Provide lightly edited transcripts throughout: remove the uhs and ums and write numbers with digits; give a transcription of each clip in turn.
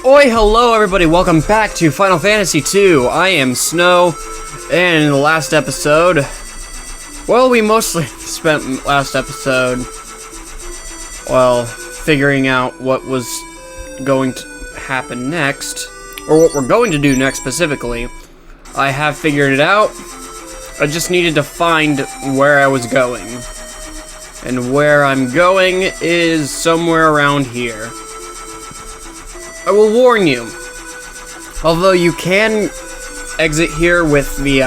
Oi, hello everybody, welcome back to Final Fantasy II. I am Snow, and in the last episode, well, we mostly spent last episode, well, figuring out what was going to happen next, or what we're going to do next specifically. I have figured it out. I just needed to find where I was going. And where I'm going is somewhere around here. I will warn you, although you can exit here with the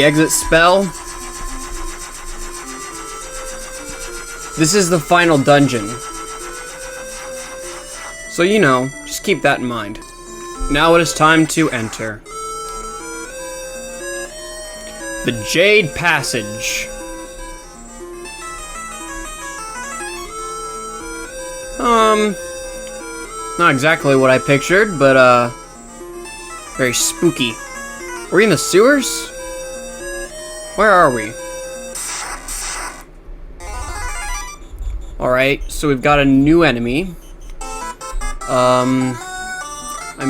exit spell, this is the final dungeon. So, you know, just keep that in mind. Now it is time to enter. The Jade Passage. Not exactly what I pictured, but, very spooky. Are we in the sewers? Where are we? Alright, so we've got a new enemy. I'm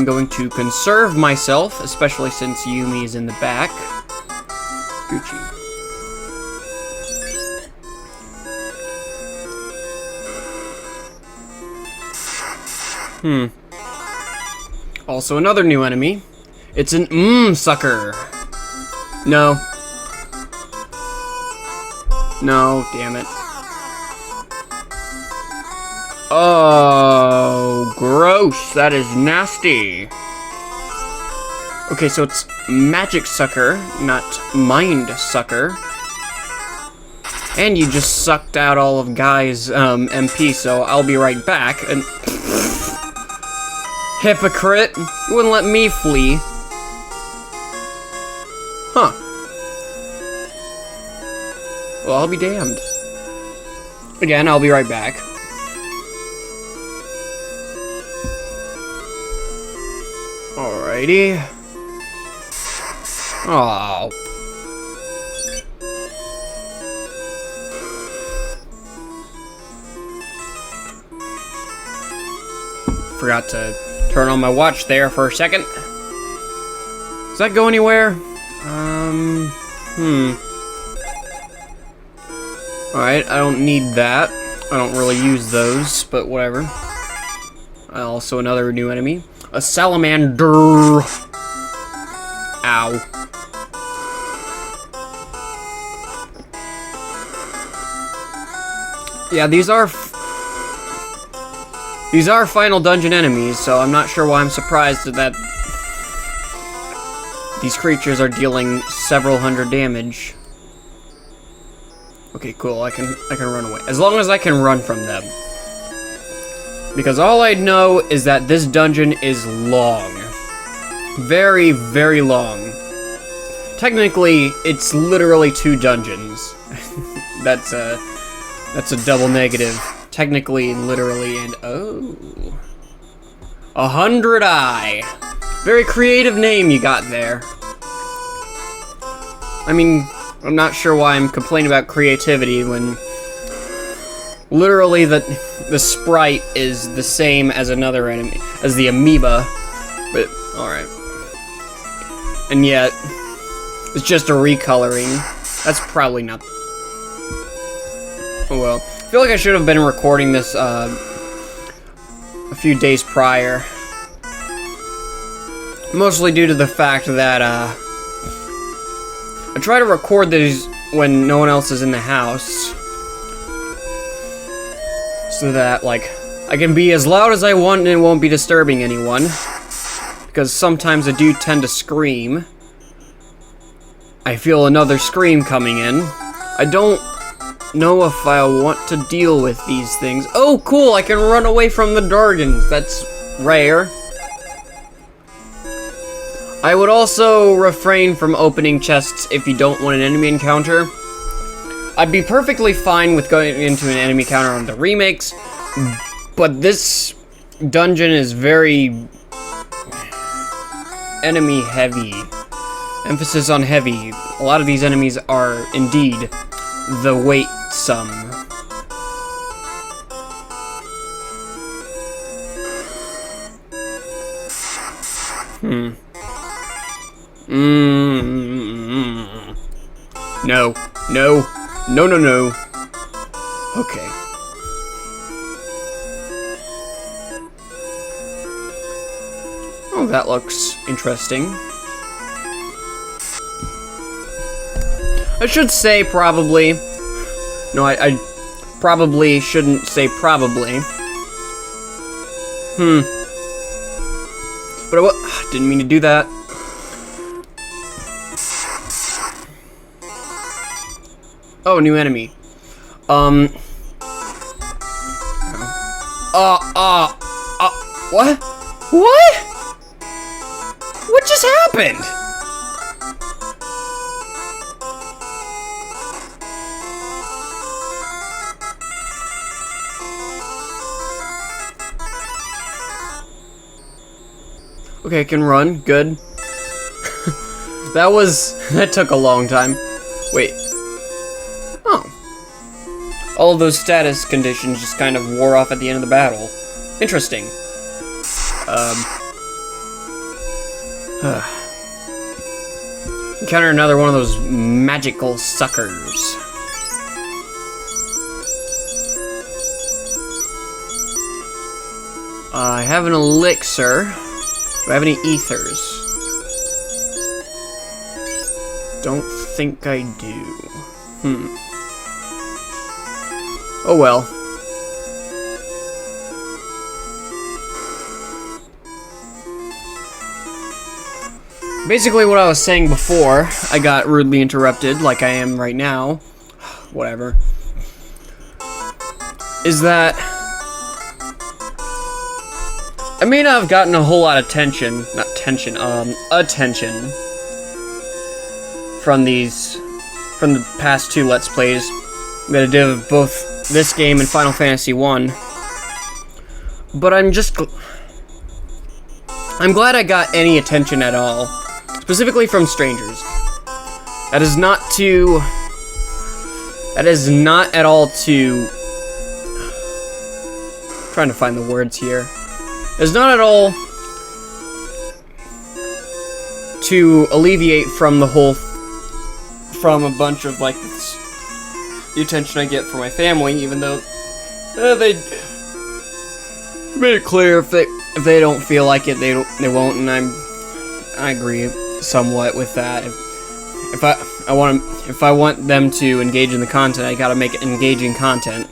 going to conserve myself, especially since Yumi is in the back. Gucci. Also another new enemy. It's an sucker. No. No, damn it. Oh, gross. That is nasty. Okay, so it's magic sucker, not mind sucker. And you just sucked out all of Guy's MP, so I'll be right back. And hypocrite! You wouldn't let me flee. Huh. Well, I'll be damned. Again, I'll be right back. Alrighty. Oh. Forgot to turn on my watch there for a second. Does that go anywhere? Alright, I don't need that. I don't really use those, but whatever. Also another new enemy. A salamander. Ow. Yeah, these are final dungeon enemies, so I'm not sure why I'm surprised that these creatures are dealing several hundred damage. Okay, cool. I can run away as long as I can run from them. Because all I know is that this dungeon is long. Very, very long. Technically, it's literally 2 dungeons. That's a double negative. Technically, literally, and oh. 100 Eye. Very creative name you got there. I mean, I'm not sure why I'm complaining about creativity when literally the sprite is the same as another enemy, as the amoeba, but alright. And yet, it's just a recoloring. That's probably not... Oh well. I feel like I should have been recording this a few days prior. Mostly due to the fact that I try to record these when no one else is in the house. So that, like, I can be as loud as I want and it won't be disturbing anyone. Because sometimes I do tend to scream. I feel another scream coming in. I don't know if I want to deal with these things. Oh, cool! I can run away from the Dargans. That's rare. I would also refrain from opening chests if you don't want an enemy encounter. I'd be perfectly fine with going into an enemy encounter on the remakes, but this dungeon is very enemy heavy. Emphasis on heavy. A lot of these enemies are indeed the weight sum. No. No. No, no, no. Okay. Oh, that looks interesting. I should say probably. No, I probably shouldn't say probably. But I didn't mean to do that. Oh, new enemy. What? What? What just happened? Okay, I can run. Good. That took a long time. Wait. Oh. All of those status conditions just kind of wore off at the end of the battle. Interesting. Encounter another one of those magical suckers. I have an elixir. Do I have any ethers? Don't think I do. Oh well. Basically what I was saying before, I got rudely interrupted, like I am right now. Whatever. Is that I may not have gotten a whole lot of attention from the past two Let's Plays that I did of both this game and Final Fantasy 1. But I'm glad I got any attention at all, specifically from strangers. That is not at all to trying to find the words here. It's not at all to alleviate from a bunch of like the attention I get from my family, even though they made it clear if they don't feel like it, they won't, and I agree somewhat with that. If I want them to engage in the content, I gotta make engaging content.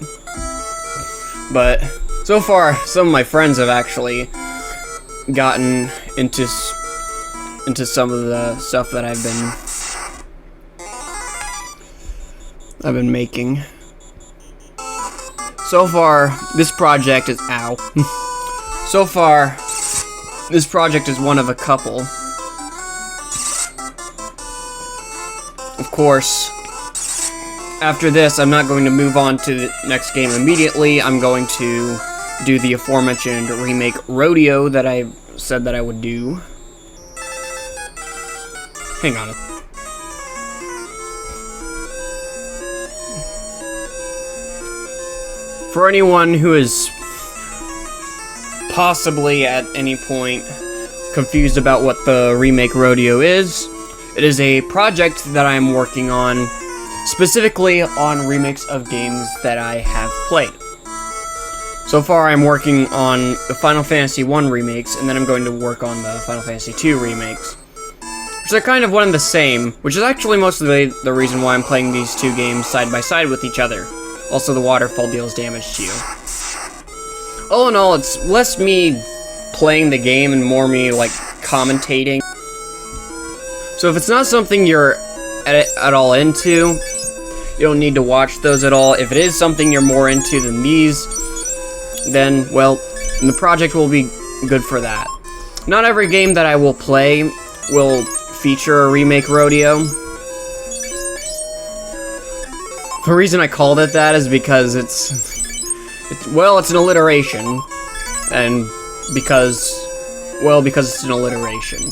But so far, some of my friends have actually gotten into some of the stuff that I've been making. So far, this project is So far, this project is one of a couple. Of course, after this, I'm not going to move on to the next game immediately. I'm going to do the aforementioned remake Rodeo that I said that I would do. Hang on. For anyone who is possibly at any point confused about what the remake Rodeo is, it is a project that I am working on specifically on remakes of games that I have played. So far I'm working on the Final Fantasy 1 remakes, and then I'm going to work on the Final Fantasy 2 remakes, which are kind of one and the same, which is actually most of the reason why I'm playing these two games side by side with each other. Also, the waterfall deals damage to you. All in all, it's less me playing the game and more me, like, commentating. So if it's not something you're at all into, you don't need to watch those at all. If it is something you're more into than these, then, well, the project will be good for that. Not every game that I will play will feature a remake Rodeo. The reason I called it that is because it's an alliteration, and because it's an alliteration.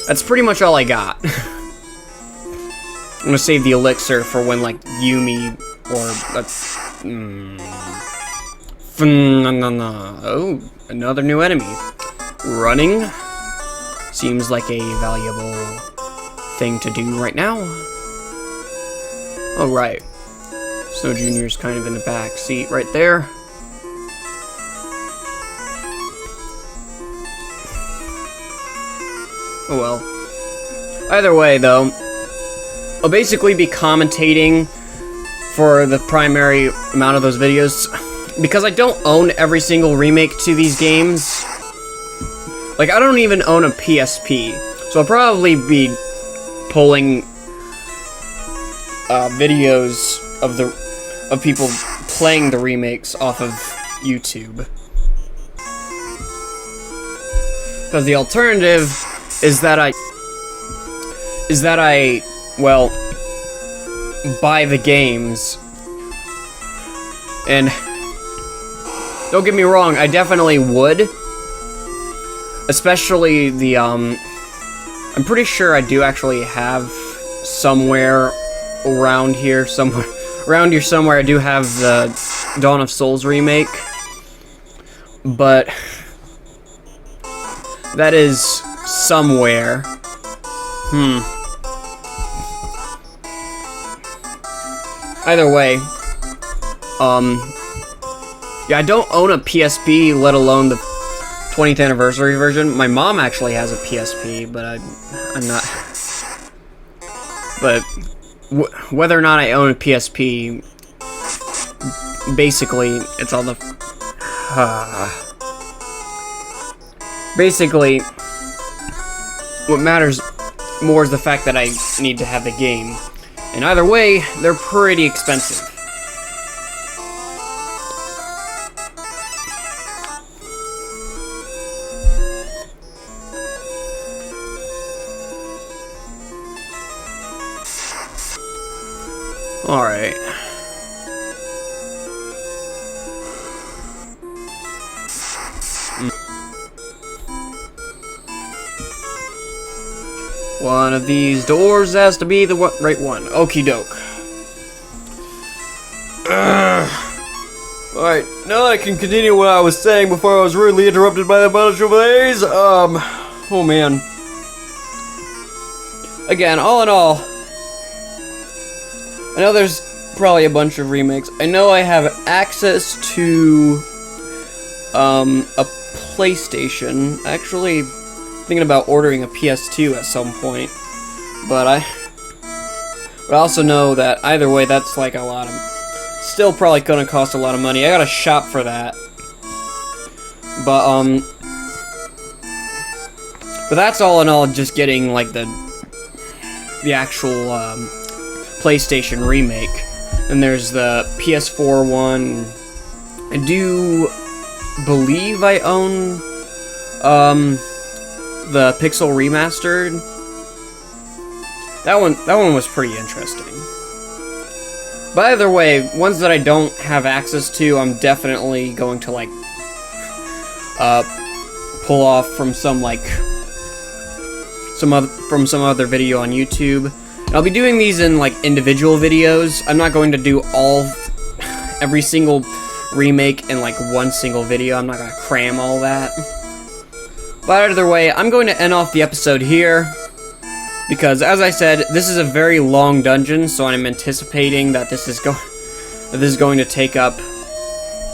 That's pretty much all I got. I'm gonna save the elixir for when, like, Yumi or Oh, another new enemy. Running. seems like a valuable thing to do right now. Oh, right. Snow Jr.'s kind of in the back seat right there. Oh well. Either way, though, I'll basically be commentating for the primary amount of those videos. Because I don't own every single remake to these games. Like, I don't even own a PSP. So I'll probably be pulling videos of people playing the remakes off of YouTube. Because the alternative is that I well, buy the games. And don't get me wrong, I definitely would. Especially the, I'm pretty sure I do actually have somewhere around here somewhere, I do have the Dawn of Souls remake. But that is somewhere. Either way, yeah, I don't own a PSP, let alone the 20th anniversary version. My mom actually has a PSP, but I'm not. But whether or not I own a PSP, basically, it's all the. Basically, what matters more is the fact that I need to have the game. And either way, they're pretty expensive. Alright. One of these doors has to be the right one. Okie doke. Alright, now I can continue what I was saying before I was rudely interrupted by the bunch of blaze. Oh man. Again, all in all, I know there's probably a bunch of remakes. I know I have access to a PlayStation. Actually, thinking about ordering a PS2 at some point, but I also know that either way, that's like a lot of, still probably gonna cost a lot of money. I gotta shop for that, but that's all in all, just getting like the actual PlayStation remake. And there's the PS4 one. I do believe I own the Pixel Remastered. That one was pretty interesting. But either way, ones that I don't have access to, I'm definitely going to like pull off from some other video on YouTube. And I'll be doing these in like individual videos. I'm not going to do every single remake in like one single video. I'm not gonna cram all that. But either way, I'm going to end off the episode here, because as I said, this is a very long dungeon, so I'm anticipating that this is going to take up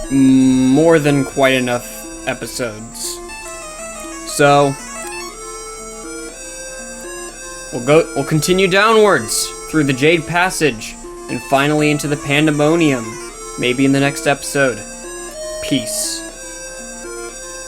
more than quite enough episodes. So we'll continue downwards through the Jade Passage and finally into the Pandemonium, maybe in the next episode. Peace.